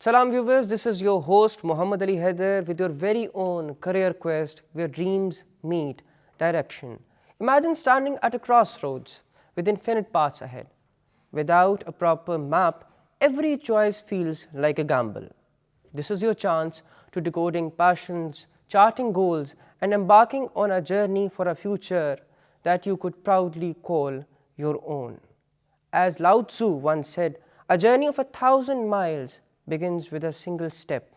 Salam viewers, this is your host Muhammad Ali Haider with your very own career quest where dreams meet direction. Imagine standing at a crossroads with infinite paths ahead. Without a proper map, every choice feels like a gamble. This is your chance to decoding passions, charting goals, and embarking on a journey for a future that you could proudly call your own. As Lao Tzu once said, a journey of 1,000 miles begins with a single step.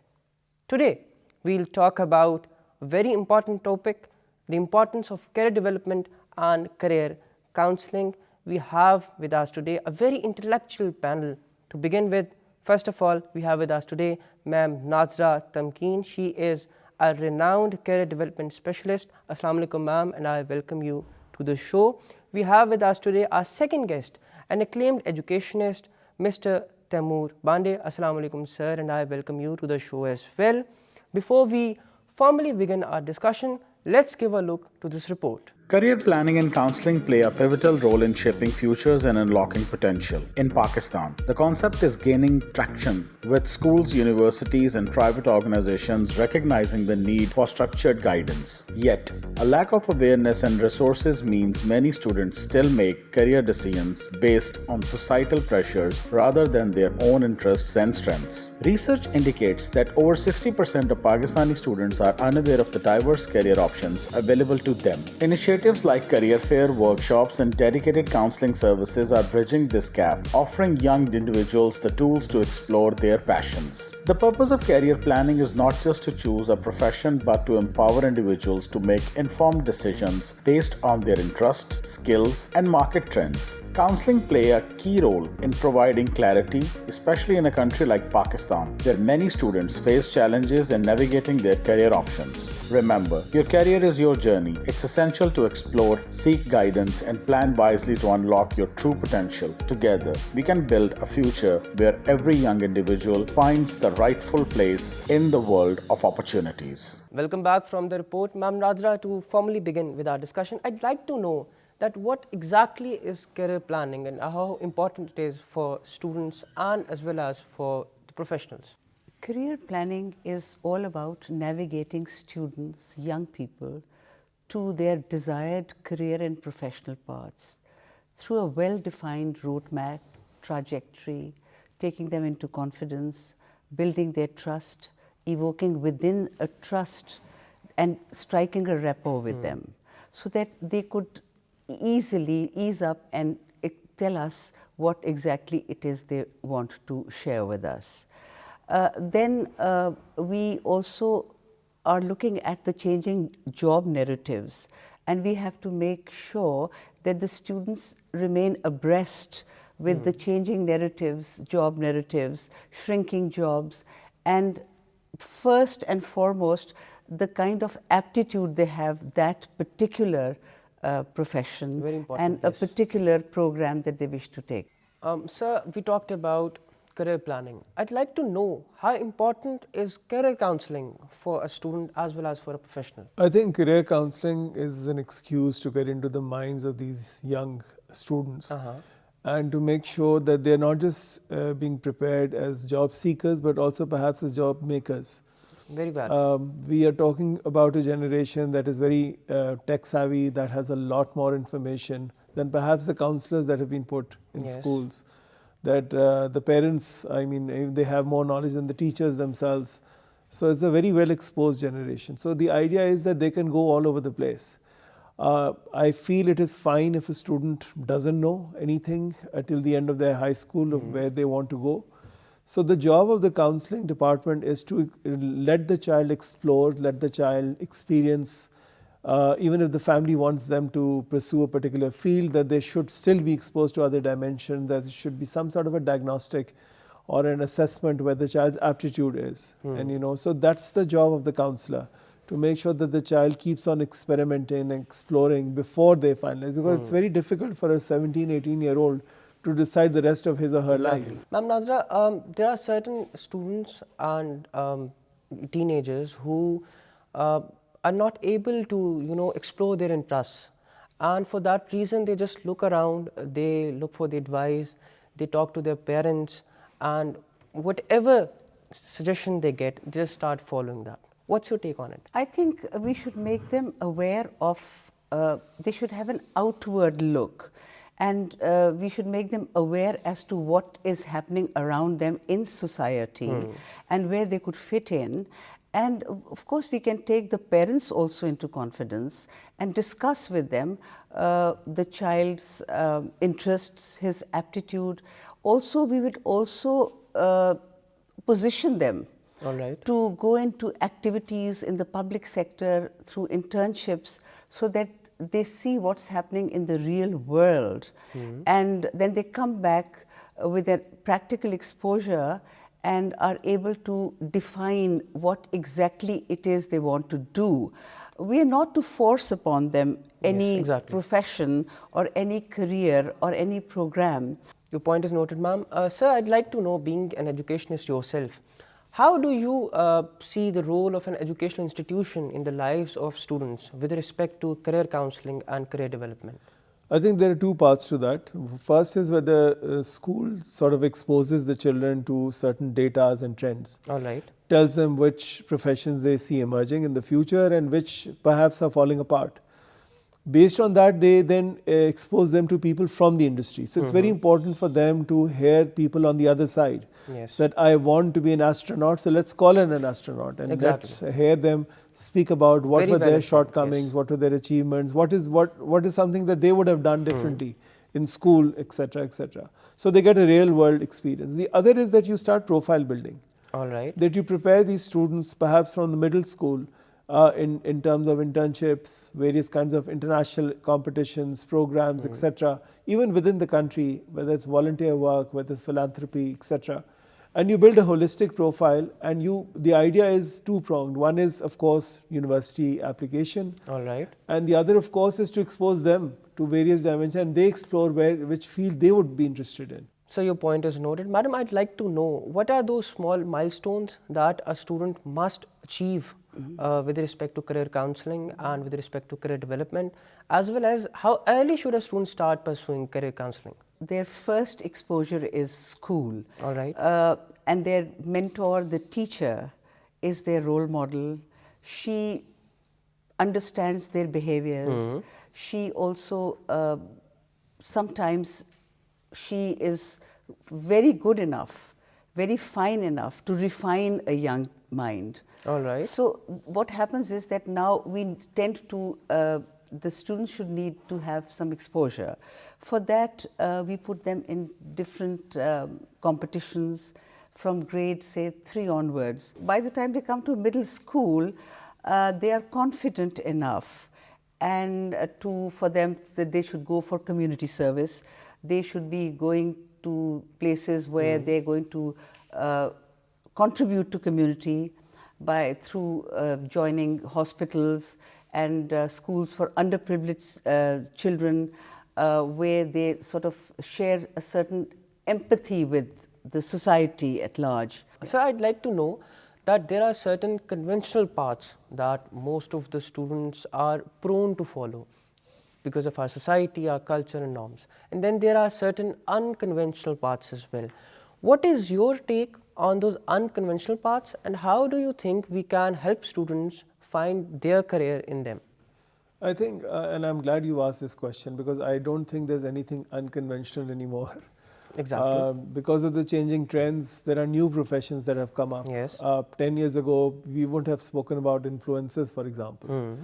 Today, we'll talk about a very important topic, the importance of career development and career counseling. We have with us today a very intellectual panel. To begin with, first of all, we have with us today Ma'am Nadira Tamkeen. She is a renowned career development specialist. Assalamu alaikum, ma'am, and I welcome you to the show. We have with us today our second guest, an acclaimed educationist, Mr. Taimur K Bandey. Assalamu alaikum, sir, and I welcome you to the show as well. Before we formally begin our discussion, let's give a look to this report. Career planning and counseling play a pivotal role in shaping futures and unlocking potential. In Pakistan, the concept is gaining traction, with schools, universities, and private organizations recognizing the need for structured guidance. Yet, a lack of awareness and resources means many students still make career decisions based on societal pressures rather than their own interests and strengths. Research indicates that over 60% of Pakistani students are unaware of the diverse career options available to them. Initiatives like career fair, workshops, and dedicated counseling services are bridging this gap, offering young individuals the tools to explore their passions. The purpose of career planning is not just to choose a profession but to empower individuals to make informed decisions based on their interests, skills, and market trends. Counseling play a key role in providing clarity, especially in a country like Pakistan, where many students face challenges in navigating their career options. Remember, your career is your journey. It's essential to explore, seek guidance, and plan wisely to unlock your true potential. Together, we can build a future where every young individual finds the rightful place in the world of opportunities. Welcome back from the report. Ma'am Nadira, to formally begin with our discussion, I'd like to know that what exactly is career planning and how important it is for students and as well as for the professionals. Career planning is all about navigating students, young people, to their desired career and professional paths through a well-defined roadmap, trajectory, taking them into confidence, building their trust, evoking within a trust and striking a rapport with them so that they could easily ease up and tell us what exactly it is they want to share with us. Then we also are looking at the changing job narratives, and we have to make sure that the students remain abreast with the changing narratives, job narratives, shrinking jobs, and first and foremost, the kind of aptitude they have that particular profession and a particular program that they wish to take. Sir, we talked about career planning. I'd like to know how important is career counseling for a student as well as for a professional? I think career counseling is an excuse to get into the minds of these young students and to make sure that they're not just being prepared as job seekers but also perhaps as job makers. Very bad. We are talking about a generation that is very tech savvy, that has a lot more information than perhaps the counselors that have been put in schools. That the parents, I mean, they have more knowledge than the teachers themselves. So it's a very well exposed generation. So the idea is that they can go all over the place. I feel it is fine if a student doesn't know anything till the end of their high school of where they want to go. So the job of the counseling department is to let the child explore, let the child experience. Even if the family wants them to pursue a particular field, that they should still be exposed to other dimensions, that there should be some sort of a diagnostic or an assessment where the child's aptitude is. And so that's the job of the counselor, to make sure that the child keeps on experimenting and exploring before they finalize, because it's very difficult for a 17, 18-year-old to decide the rest of his or her life. Ma'am Nadira, there are certain students and teenagers who are not able to, explore their interests. And for that reason, they just look around, they look for the advice, they talk to their parents, and whatever suggestion they get, just start following that. What's your take on it? I think we should make them aware of, they should have an outward look, and we should make them aware as to what is happening around them in society and where they could fit in. And of course, we can take the parents also into confidence and discuss with them the child's interests, his aptitude. Also, we would also position them All right. to go into activities in the public sector through internships, so that they see what's happening in the real world, and then they come back with a practical exposure and are able to define what exactly it is they want to do. We are not to force upon them any exactly. profession or any career or any program. Your point is noted, ma'am. Sir, I'd like to know, being an educationist yourself, how do you see the role of an educational institution in the lives of students with respect to career counseling and career development? I think there are two parts to that. First is whether school sort of exposes the children to certain data and trends. All right. Tells them which professions they see emerging in the future and which perhaps are falling apart. Based on that, they then expose them to people from the industry. So it's very important for them to hear people on the other side. Yes. That I want to be an astronaut, so let's call in an astronaut and let's hear them speak about what were their shortcomings, what were their achievements, what is something that they would have done differently in school, etc., etc. So they get a real world experience. The other is that you start profile building. All right. That you prepare these students perhaps from the middle school in terms of internships, various kinds of international competitions, programs, etc., even within the country, whether it's volunteer work, whether it's philanthropy, etc. And you build a holistic profile, and the idea is two-pronged. One is, of course, university application. All right. And the other, of course, is to expose them to various dimensions, and they explore which field they would be interested in. So your point is noted. Madam, I'd like to know, what are those small milestones that a student must achieve with respect to career counseling and with respect to career development, as well as how early should a student start pursuing career counseling? Their first exposure is school. All right. And their mentor, the teacher, is their role model. She understands their behaviors. She also, sometimes she is very good enough, very fine enough to refine a young mind. All right. So what happens is that now we tend to, the students should need to have some exposure. For that, we put them in different competitions from grade, say, 3 onwards. By the time they come to middle school, they are confident enough, and for them that they should go for community service. They should be going to places where they're going to contribute to community through joining hospitals and schools for underprivileged children, where they sort of share a certain empathy with the society at large. So I'd like to know that there are certain conventional paths that most of the students are prone to follow because of our society, our culture and norms. And then there are certain unconventional paths as well. What is your take on those unconventional paths, and how do you think we can help students find their career in them? I think, and I'm glad you asked this question, because I don't think there's anything unconventional anymore. Exactly. Because of the changing trends, there are new professions that have come up. Yes. 10 years ago, we wouldn't have spoken about influencers, for example.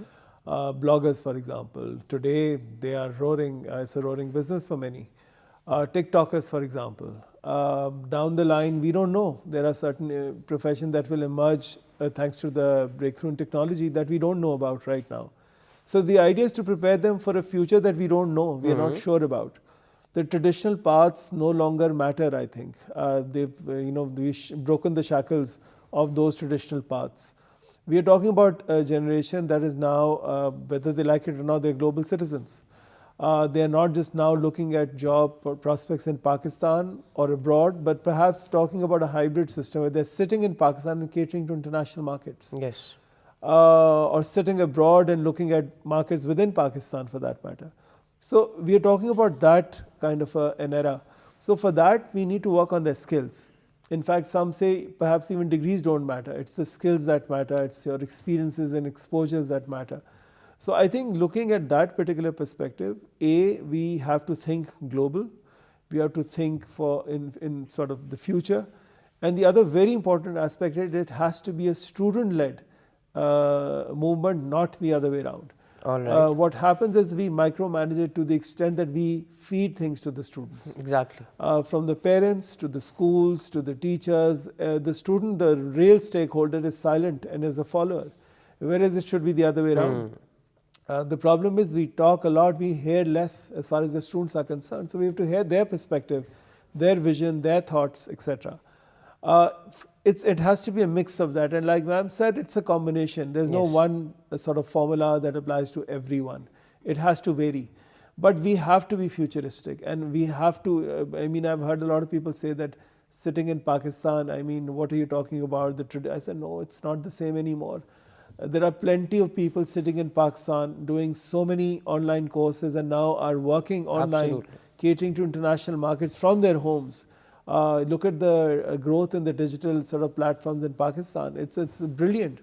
Bloggers, for example. Today, they are roaring. It's a roaring business for many. TikTokers, for example. Down the line, we don't know. There are certain professions that will emerge thanks to the breakthrough in technology that we don't know about right now. So the idea is to prepare them for a future that we don't know, we are not sure about. The traditional paths no longer matter, I think. We've broken the shackles of those traditional paths. We are talking about a generation that is now, whether they like it or not, they're global citizens. They are not just now looking at job prospects in Pakistan or abroad, but perhaps talking about a hybrid system where they're sitting in Pakistan and catering to international markets. Yes. Or sitting abroad and looking at markets within Pakistan, for that matter. So we are talking about that kind of an era. So for that, we need to work on their skills. In fact, some say perhaps even degrees don't matter. It's the skills that matter. It's your experiences and exposures that matter. So I think looking at that particular perspective, we have to think global. We have to think in sort of the future. And the other very important aspect is it has to be a student-led movement, not the other way around. All right. What happens is we micromanage it to the extent that we feed things to the students. Exactly. From the parents to the schools to the teachers, the student, the real stakeholder, is silent and is a follower, whereas it should be the other way around. The problem is we talk a lot, we hear less as far as the students are concerned. So we have to hear their perspective, their vision, their thoughts, etc. It has to be a mix of that, and like ma'am said, it's a combination. There's no one sort of formula that applies to everyone. It has to vary. But we have to be futuristic, and we have to, I've heard a lot of people say that sitting in Pakistan, what are you talking about? I said, no, it's not the same anymore. There are plenty of people sitting in Pakistan doing so many online courses and now are working online, catering to international markets from their homes. Look at the growth in the digital sort of platforms in Pakistan. It's brilliant.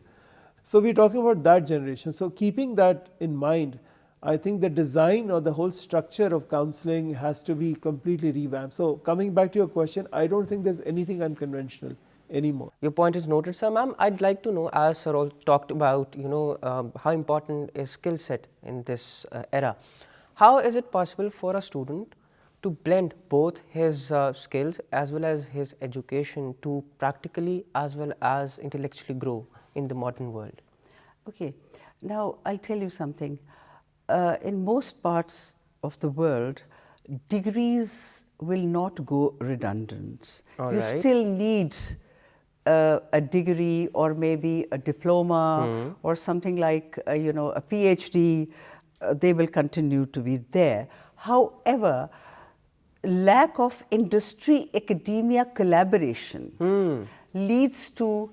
So we're talking about that generation. So keeping that in mind, I think the design or the whole structure of counseling has to be completely revamped. So coming back to your question, I don't think there's anything unconventional anymore. Your point is noted, sir. Ma'am, I'd like to know, as sir all talked about, how important is skill set in this era. How is it possible for a student to blend both his skills as well as his education to practically as well as intellectually grow in the modern world? Okay, now I'll tell you something. In most parts of the world, degrees will not go redundant. You still need a degree or maybe a diploma or something like a PhD. They will continue to be there. However, lack of industry-academia collaboration leads to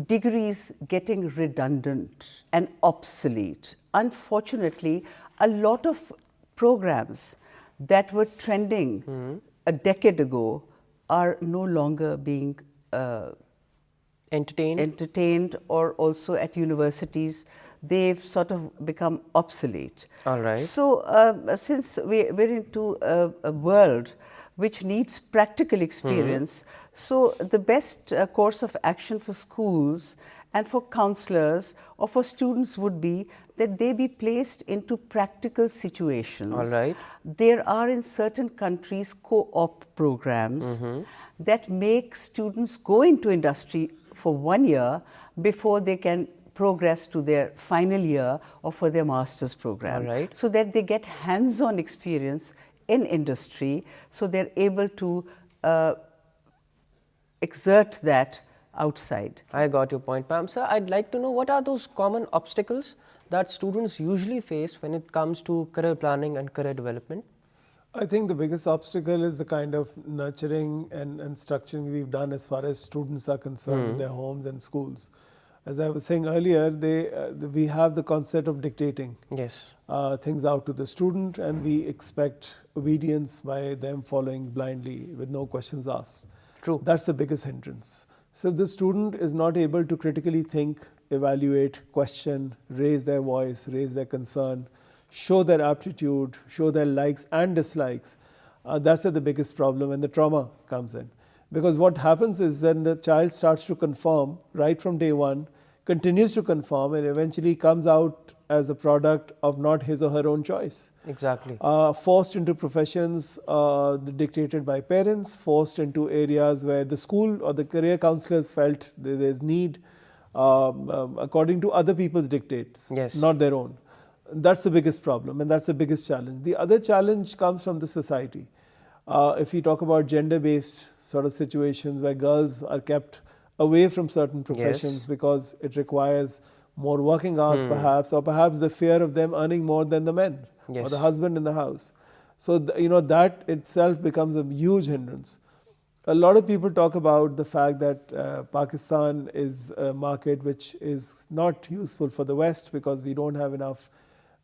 degrees getting redundant and obsolete. Unfortunately, a lot of programs that were trending a decade ago are no longer being entertained, or also at universities. They've sort of become obsolete. All right. So since we're into a world which needs practical experience, so the best course of action for schools and for counselors or for students would be that they be placed into practical situations. All right. There are in certain countries co-op programs that make students go into industry for 1 year before they can progress to their final year or for their master's program. All right. So that they get hands-on experience in industry, so they're able to exert that outside. I got your point, ma'am. Sir, I'd like to know, what are those common obstacles that students usually face when it comes to career planning and career development? I think the biggest obstacle is the kind of nurturing and structuring we've done as far as students are concerned in their homes and schools. As I was saying earlier, we have the concept of dictating things out to the student, and we expect obedience by them following blindly with no questions asked. True. That's the biggest hindrance. So if the student is not able to critically think, evaluate, question, raise their voice, raise their concern, show their aptitude, show their likes and dislikes, that's the biggest problem, and the trauma comes in. Because what happens is then the child starts to conform right from day one, continues to conform, and eventually comes out as a product of not his or her own choice. Exactly. Forced into professions dictated by parents, forced into areas where the school or the career counselors felt there's need according to other people's dictates, not their own. That's the biggest problem, and that's the biggest challenge. The other challenge comes from the society. If we talk about gender-based sort of situations where girls are kept away from certain professions because it requires more working hours perhaps, or perhaps the fear of them earning more than the men or the husband in the house. So, that itself becomes a huge hindrance. A lot of people talk about the fact that Pakistan is a market which is not useful for the West because we don't have enough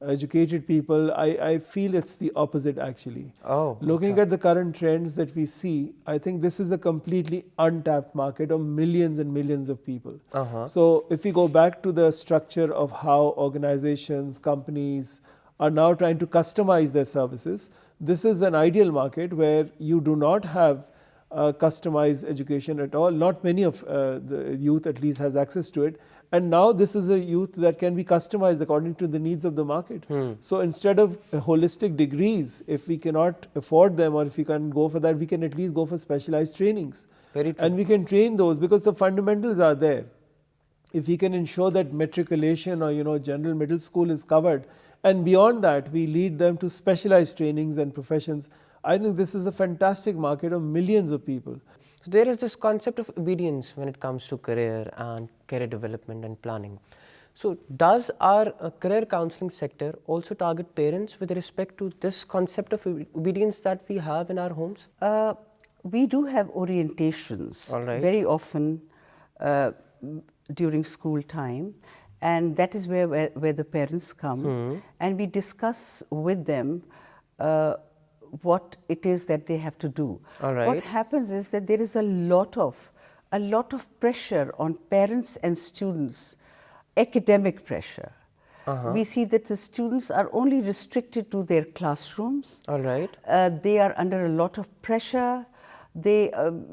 educated people. I feel it's the opposite actually. Oh, Looking at the current trends that we see, I think this is a completely untapped market of millions and millions of people. So if we go back to the structure of how organizations, companies are now trying to customize their services, this is an ideal market where you do not have customized education at all. Not many of the youth at least has access to it. And now this is a youth that can be customized according to the needs of the market. So instead of holistic degrees, if we cannot afford them or if we can't go for that, we can at least go for specialized trainings. Very true. And we can train those because the fundamentals are there. If we can ensure that matriculation or general middle school is covered, and beyond that we lead them to specialized trainings and professions, I think this is a fantastic market of millions of people. So there is this concept of obedience when it comes to career and career development and planning. So does our career counseling sector also target parents with respect to this concept of obedience that we have in our homes? We do have orientations All right. very often during school time, and that is where the parents come and we discuss with them what it is that they have to do. All right. What happens is that there is a lot of pressure on parents and students, academic pressure. We see that the students are only restricted to their classrooms. All right. They are under a lot of pressure. They,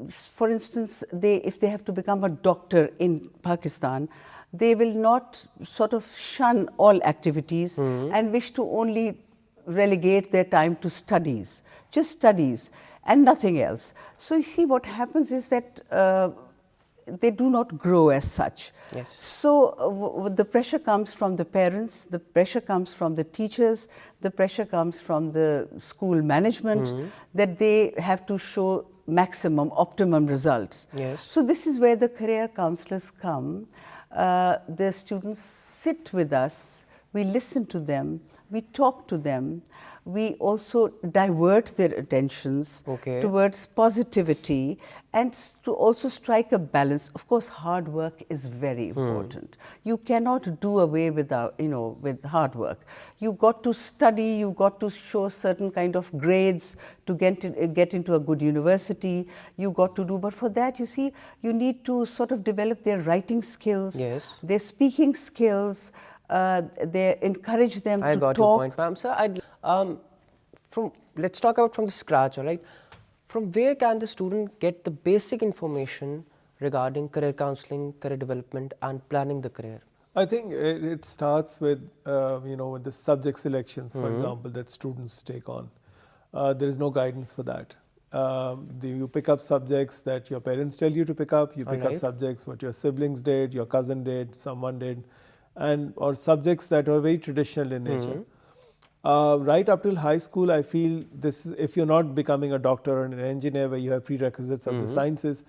for instance, if they have to become a doctor in Pakistan, they will not sort of shun all activities and wish to only relegate their time to studies, just studies and nothing else. So you see what happens is that they do not grow as such. Yes. So the pressure comes from the parents, the pressure comes from the teachers, the pressure comes from the school management that they have to show optimum results. Yes. So this is where the career counselors come. The students sit with us, we listen to them, we talk to them, we also divert their attentions towards positivity and to also strike a balance. Of course, hard work is very important. You cannot do away with hard work. You got to study, you got to show certain kind of grades to get into a good university. You got to do, but for that, you see, you need to sort of develop their writing skills, their speaking skills. They encourage them I to got talk. your point, ma'am. Sir, let's talk about from the scratch, all right? From where can the student get the basic information regarding career counseling, career development and planning the career? I think it starts with, with the subject selections, for example, that students take on. There is no guidance for that. You pick up subjects that your parents tell you to pick up, you pick up subjects what your siblings did, your cousin did, someone did, or subjects that are very traditional in nature. Right up till high school, I feel if you're not becoming a doctor or an engineer where you have prerequisites of the sciences,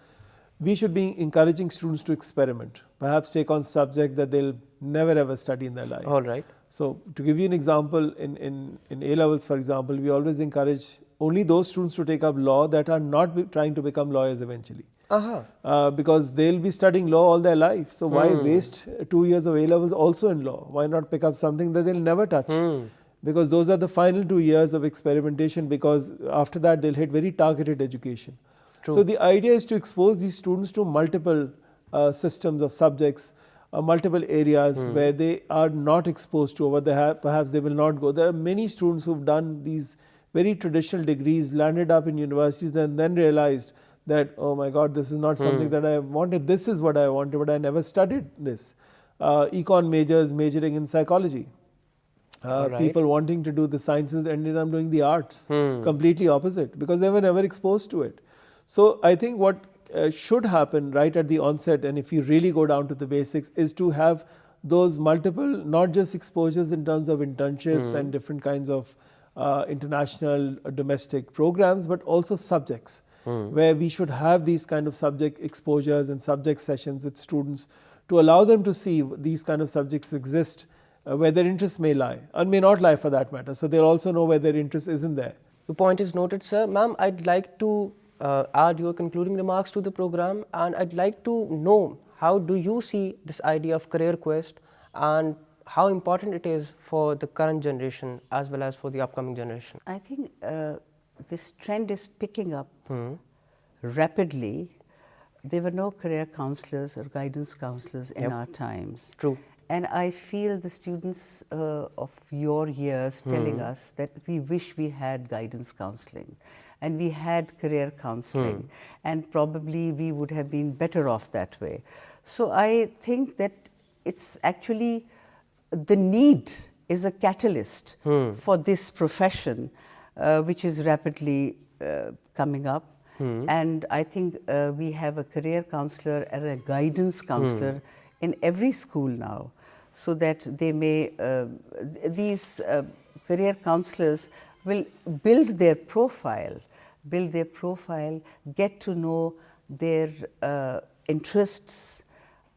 we should be encouraging students to experiment, perhaps take on subject that they'll never ever study in their life. All right. So to give you an example, in A-levels, for example, we always encourage only those students to take up law that are not trying to become lawyers eventually. Because they'll be studying law all their life. So why waste 2 years of A-levels also in law? Why not pick up something that they'll never touch? Because those are the final 2 years of experimentation, because after that they'll hit very targeted education. True. So the idea is to expose these students to multiple systems of subjects, multiple areas where they are not exposed to, or perhaps they will not go. There are many students who've done these very traditional degrees, landed up in universities and then realized that, oh my God, this is not something that I wanted. This is what I wanted, but I never studied this. Econ majors majoring in psychology. People wanting to do the sciences ended up doing the arts. Completely opposite, because they were never exposed to it. So I think what should happen right at the onset, and if you really go down to the basics, is to have those multiple, not just exposures in terms of internships and different kinds of international domestic programs, but also subjects. Where we should have these kind of subject exposures and subject sessions with students to allow them to see these kind of subjects exist, where their interests may lie, and may not lie for that matter. So they'll also know where their interest isn't there. Your point is noted, sir. Ma'am, I'd like to add your concluding remarks to the program, and I'd like to know, how do you see this idea of career quest, and how important it is for the current generation as well as for the upcoming generation? I think this trend is picking up rapidly. There were no career counselors or guidance counselors in our times. True. And I feel the students of your years telling us that we wish we had guidance counseling and we had career counseling and probably we would have been better off that way. So I think that it's actually the need is a catalyst for this profession which is rapidly coming up. And I think we have a career counselor and a guidance counselor in every school now, so that they may, these career counselors will build their profile, get to know their interests,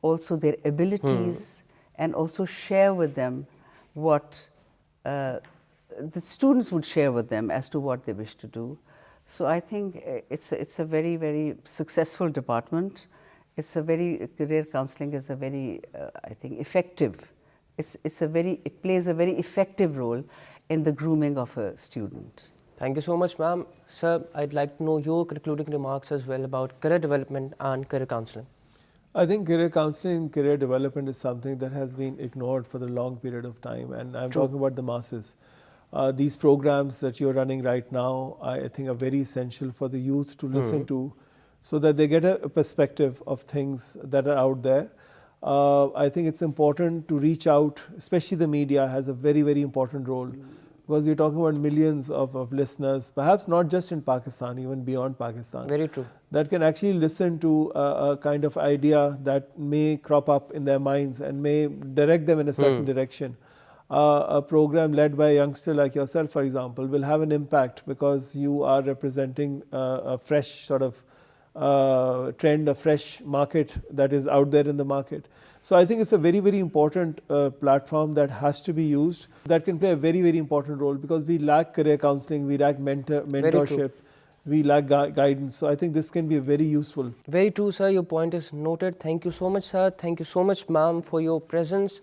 also their abilities, and also share with them what the students would share with them as to what they wish to do. So I think it's a very, very successful department. It's a very, career counseling is a very, I think, effective. It plays a very effective role in the grooming of a student. Thank you so much, ma'am. Sir, I'd like to know your concluding remarks as well about career development and career counseling. I think career counseling and career development is something that has been ignored for a long period of time, and I'm talking about the masses. These programs that you're running right now, I think are very essential for the youth to listen to, so that they get a perspective of things that are out there. I think it's important to reach out, especially the media has a very, very important role, because we're talking about millions of listeners, perhaps not just in Pakistan, even beyond Pakistan. Very true. That can actually listen to a kind of idea that may crop up in their minds and may direct them in a certain direction. A program led by a youngster like yourself, for example, will have an impact because you are representing a fresh sort of trend, a fresh market that is out there in the market. So I think it's a very, very important platform that has to be used, that can play a very, very important role, because we lack career counseling, we lack mentorship, we lack guidance. So I think this can be very useful. Very true, sir. Your point is noted. Thank you so much, sir. Thank you so much, ma'am, for your presence.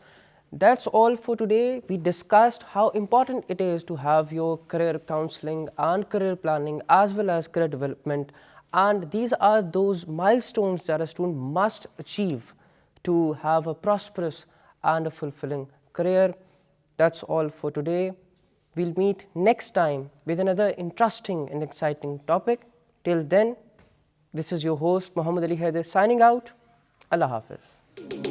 That's all for today. We discussed how important it is to have your career counseling and career planning as well as career development. And these are those milestones that a student must achieve to have a prosperous and a fulfilling career. That's all for today. We'll meet next time with another interesting and exciting topic. Till then, this is your host Muhammad Ali Haider signing out. Allah Hafiz.